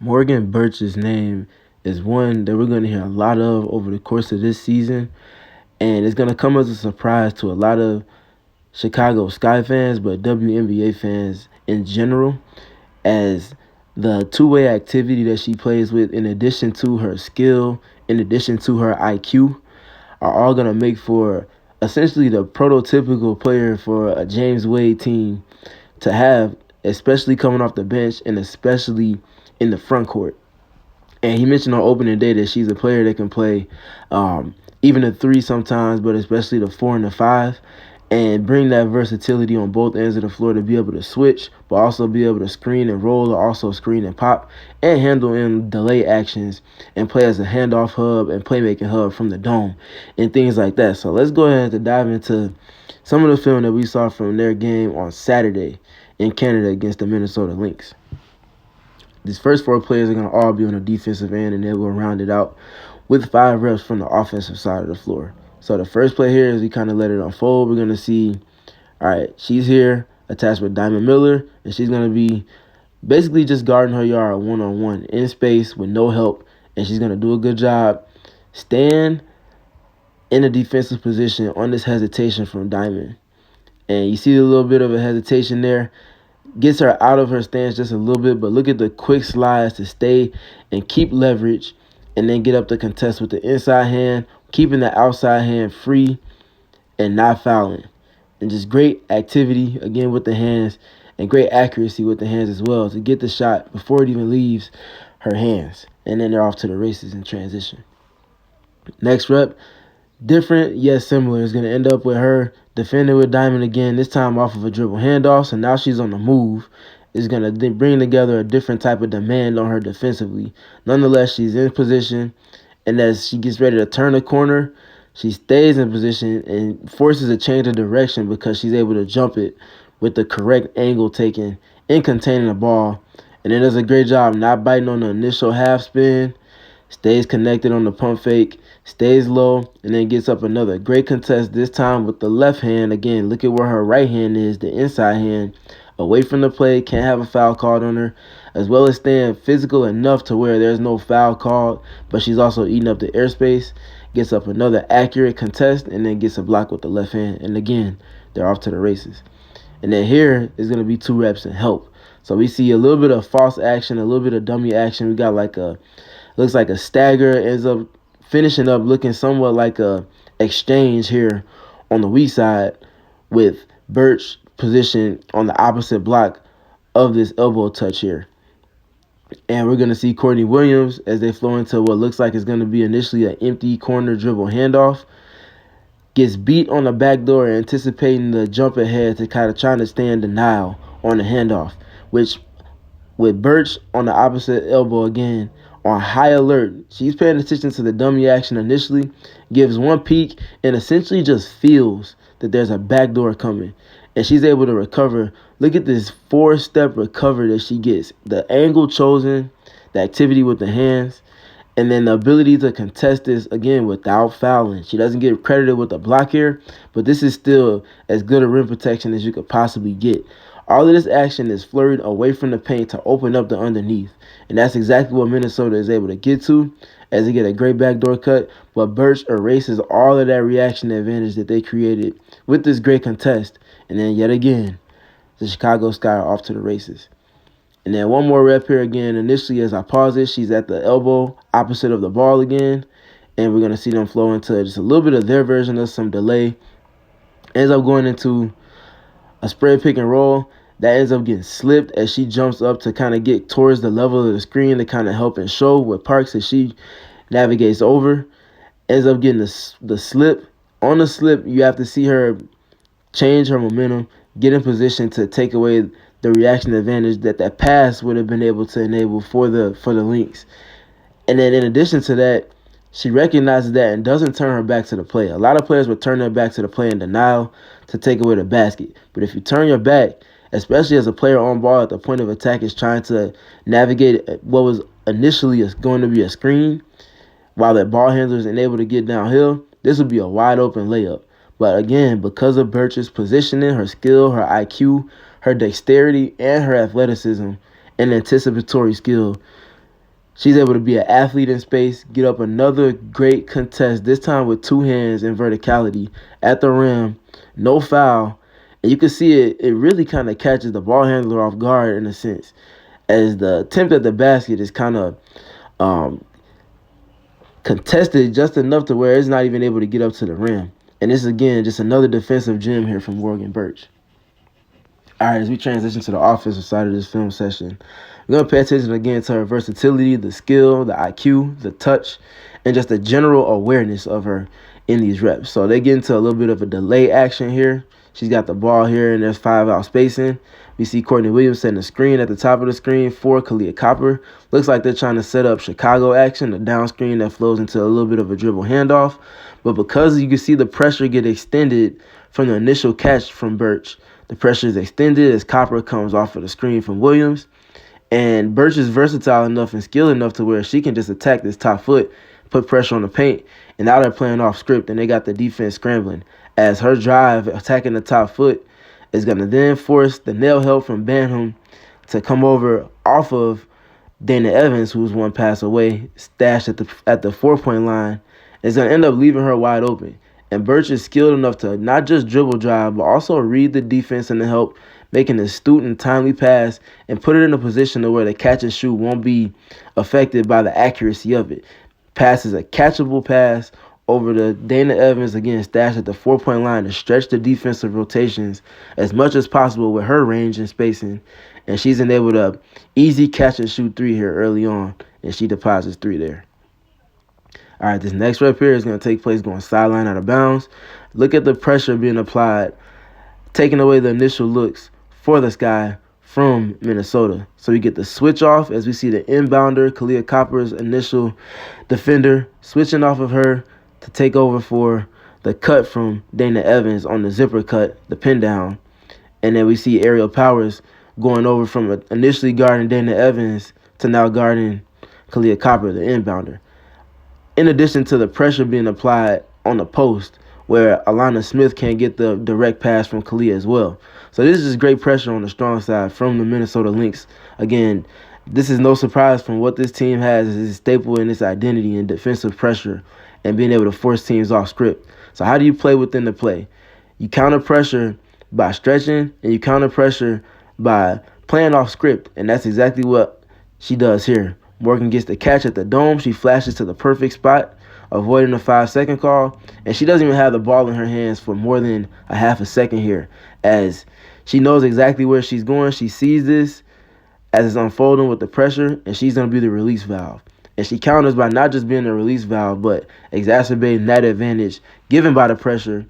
Mogan Bertsch's name is one that we're going to hear a lot of over the course of this season, and it's going to come as a surprise to a lot of Chicago Sky fans, but WNBA fans in general, as the two-way activity that she plays with, in addition to her skill, in addition to her IQ, are all going to make for essentially the prototypical player for a James Wade team to have, especially coming off the bench and especially in the front court. And he mentioned on opening day that she's a player that can play even a three sometimes, but especially the 4 and the 5, and bring that versatility on both ends of the floor to be able to switch, but also be able to screen and roll, or also screen and pop, and handle in delay actions and play as a handoff hub and playmaking hub from the dome and things like that. So let's go ahead and dive into some of the film that we saw from their game on Saturday in Canada against the Minnesota Lynx. These first 4 players are going to all be on the defensive end, and they will round it out with 5 reps from the offensive side of the floor. So the first play here is we kind of let it unfold. We're going to see, all right, she's here attached with Diamond Miller, and she's going to be basically just guarding her yard one-on-one in space with no help, and she's going to do a good job staying in a defensive position on this hesitation from Diamond. And you see a little bit of a hesitation there. Gets her out of her stance just a little bit, but look at the quick slides to stay and keep leverage and then get up to contest with the inside hand, keeping the outside hand free and not fouling. And just great activity, again, with the hands, and great accuracy with the hands as well to get the shot before it even leaves her hands. And then they're off to the races in transition. Next rep, different yet similar, is going to end up with her defending with Diamond again, this time off of a dribble handoff. So now she's on the move. Is going to bring together a different type of demand on her defensively. Nonetheless, she's in position, and as she gets ready to turn the corner, she stays in position and forces a change of direction because she's able to jump it with the correct angle taken in containing the ball. And it does a great job not biting on the initial half spin, stays connected on the pump fake, stays low, and then gets up another great contest, this time with the left hand. Again, look at where her right hand is, the inside hand, away from the play, can't have a foul called on her, as well as staying physical enough to where there's no foul called, but she's also eating up the airspace, gets up another accurate contest, and then gets a block with the left hand. And again, they're off to the races. And then here is going to be 2 reps and help. So we see a little bit of false action, a little bit of dummy action. We got looks like a stagger, ends up finishing up looking somewhat like a exchange here on the weak side with Bertsch positioned on the opposite block of this elbow touch here. And we're going to see Courtney Williams as they flow into what looks like is going to be initially an empty corner dribble handoff. Gets beat on the backdoor, anticipating the jump ahead to kind of trying to stay in denial on the handoff, which with Bertsch on the opposite elbow again, on high alert. She's paying attention to the dummy action initially, gives one peek, and essentially just feels that there's a backdoor coming. And she's able to recover. Look at this 4-step recovery that she gets. The angle chosen, the activity with the hands, and then the ability to contest this, again, without fouling. She doesn't get credited with a block here, but this is still as good a rim protection as you could possibly get. All of this action is flurried away from the paint to open up the underneath. And that's exactly what Minnesota is able to get to as they get a great backdoor cut. But Bertsch erases all of that reaction advantage that they created with this great contest. And then yet again, the Chicago Sky are off to the races. And then one more rep here again. Initially, as I pause it, she's at the elbow opposite of the ball again. And we're going to see them flow into just a little bit of their version of some delay. Ends up going into a spread pick and roll. That ends up getting slipped as she jumps up to kind of get towards the level of the screen to kind of help and show with Parks as she navigates over. Ends up getting the slip. On the slip, you have to see her change her momentum, get in position to take away the reaction advantage that pass would have been able to enable for the Lynx. And then in addition to that, she recognizes that and doesn't turn her back to the play. A lot of players would turn their back to the play in denial to take away the basket. But if you turn your back, especially as a player on ball at the point of attack is trying to navigate what was initially going to be a screen, while that ball handler is able to get downhill, this would be a wide open layup. But again, because of Bertsch's positioning, her skill, her IQ, her dexterity, and her athleticism and anticipatory skill, She's able to be an athlete in space, get up another great contest, this time with two hands in verticality at the rim, no foul. And you can see it really kind of catches the ball handler off guard in a sense, as the attempt at the basket is kind of contested just enough to where it's not even able to get up to the rim. And this is, again, just another defensive gem here from Mogan Bertsch. All right, as we transition to the offensive side of this film session, we're going to pay attention again to her versatility, the skill, the IQ, the touch, and just the general awareness of her in these reps. So they get into a little bit of a delay action here. She's got the ball here, and there's 5 out spacing. We see Courtney Williams setting the screen at the top of the screen for Kalia Copper. Looks like they're trying to set up Chicago action, the down screen that flows into a little bit of a dribble handoff. But because you can see the pressure get extended from the initial catch from Bertsch, the pressure is extended as Copper comes off of the screen from Williams. And Bertsch is versatile enough and skilled enough to where she can just attack this top foot, put pressure on the paint, and now they're playing off script, and they got the defense scrambling. As her drive, attacking the top foot, is going to then force the nail help from Banham to come over off of Dana Evans, who's one pass away, stashed at the 4-point line. It's going to end up leaving her wide open. And Bertsch is skilled enough to not just dribble drive, but also read the defense and the help, make an astute and timely pass, and put it in a position to where the catch and shoot won't be affected by the accuracy of it. Pass is a catchable pass over to Dana Evans, again, stashed at the 4-point line to stretch the defensive rotations as much as possible with her range and spacing. And she's enabled a easy catch and shoot 3 here early on, and she deposits 3 there. All right, this next rep here is going to take place going sideline out of bounds. Look at the pressure being applied, taking away the initial looks for the Sky from Minnesota. So we get the switch off as we see the inbounder, Kalia Copper's initial defender, switching off of her to take over for the cut from Dana Evans on the zipper cut, the pin down. And then we see Aerial Powers going over from initially guarding Dana Evans to now guarding Kalia Copper, the inbounder. In addition to the pressure being applied on the post, where Alana Smith can't get the direct pass from Kalia as well. So this is great pressure on the strong side from the Minnesota Lynx. Again, this is no surprise from what this team has as its staple in its identity in defensive pressure and being able to force teams off script. So how do you play within the play? You counter pressure by stretching, and you counter pressure by playing off script, and that's exactly what she does here. Morgan gets the catch at the dome. She flashes to the perfect spot, avoiding the 5-second call, and she doesn't even have the ball in her hands for more than a half a second here, as she knows exactly where she's going. She sees this as it's unfolding with the pressure, and she's going to be the release valve. And she counters by not just being a release valve, but exacerbating that advantage given by the pressure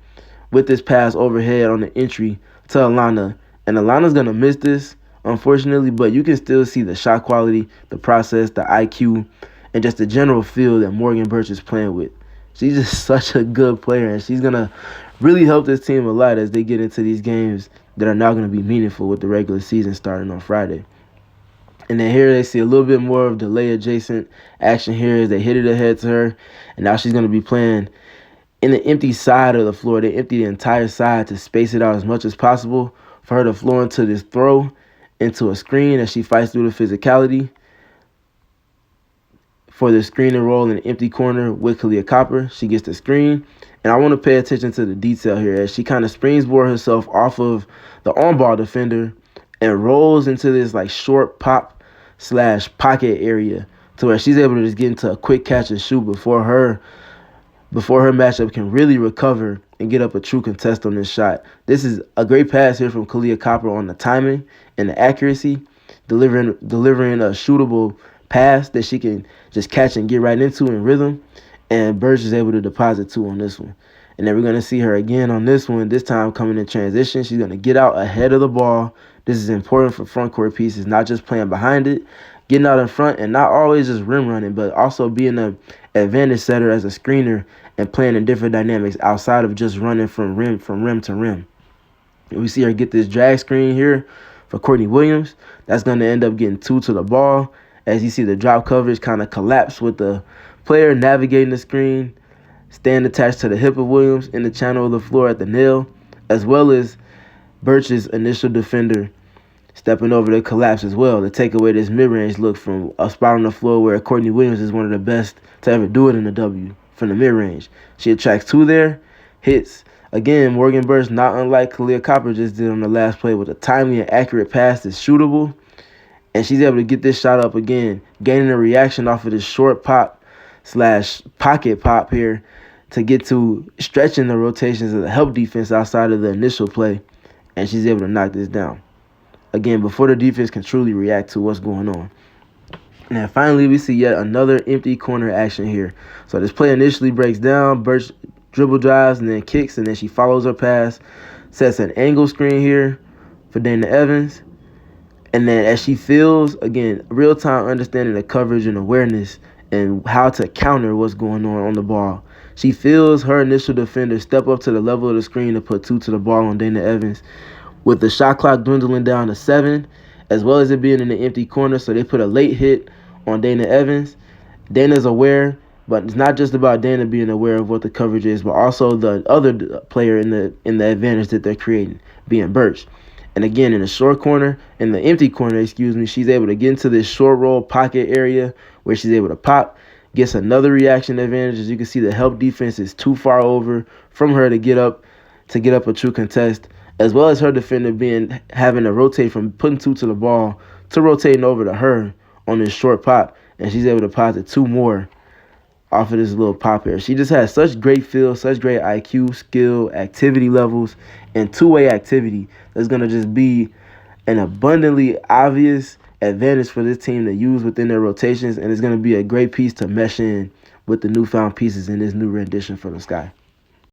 with this pass overhead on the entry to Alana. And Alana's going to miss this, unfortunately, but you can still see the shot quality, the process, the IQ, and just the general feel that Mogan Bertsch is playing with. She's just such a good player, and she's going to really help this team a lot as they get into these games that are now going to be meaningful with the regular season starting on Friday. And then here they see a little bit more of delay adjacent action here as they hit it ahead to her. And now she's going to be playing in the empty side of the floor. They empty the entire side to space it out as much as possible for her to flow into this throw, into a screen as she fights through the physicality for the screen and roll in the empty corner with Kalia Copper. She gets the screen. And I want to pay attention to the detail here as she kind of springboard herself off of the on-ball defender and rolls into this like short pop /pocket area to where she's able to just get into a quick catch and shoot before her matchup can really recover and get up a true contest on this shot. This is a great pass here from Kalia Copper on the timing and the accuracy, delivering a shootable pass that she can just catch and get right into in rhythm. And Bertsch is able to deposit 2 on this one. And then we're going to see her again on this one, this time coming in transition. She's going to get out ahead of the ball. This is important for front court pieces, not just playing behind it, getting out in front, and not always just rim running, but also being an advantage setter as a screener and playing in different dynamics outside of just running from rim to rim. And we see her get this drag screen here for Courtney Williams. That's going to end up getting 2 to the ball. As you see the drop coverage kind of collapse with the player navigating the screen, staying attached to the hip of Williams in the channel of the floor at the nail, as well as Bertsch's initial defender stepping over the collapse as well to take away this mid-range look from a spot on the floor where Courtney Williams is one of the best to ever do it in the W from the mid-range. She attracts 2 there, hits. Again, Mogan Bertsch, not unlike Kalia Copper just did on the last play with a timely and accurate pass that's shootable. And she's able to get this shot up again, gaining a reaction off of this short pop / pocket pop here to get to stretching the rotations of the help defense outside of the initial play. And she's able to knock this down. Again, before the defense can truly react to what's going on. And finally, we see yet another empty corner action here. So this play initially breaks down. Bertsch dribble drives and then kicks, and then she follows her pass, sets an angle screen here for Dana Evans. And then as she feels, again, real-time understanding of coverage and awareness and how to counter what's going on the ball. She feels her initial defender step up to the level of the screen to put 2 to the ball on Dana Evans. With the shot clock dwindling down to 7, as well as it being in the empty corner, so they put a late hit on Dana Evans. Dana's aware, but it's not just about Dana being aware of what the coverage is, but also the other player in the advantage that they're creating, being Bertsch. And again, in the short corner, in the empty corner, she's able to get into this short roll pocket area where she's able to pop, gets another reaction advantage. As you can see, the help defense is too far over from her to get up a true contest, as well as her defender having to rotate from putting 2 to the ball to rotating over to her on this short pop, and she's able to posit 2 more off of this little pop here. She just has such great feel, such great IQ, skill, activity levels, and two-way activity that's going to just be an abundantly obvious advantage for this team to use within their rotations, and it's going to be a great piece to mesh in with the newfound pieces in this new rendition for the Sky.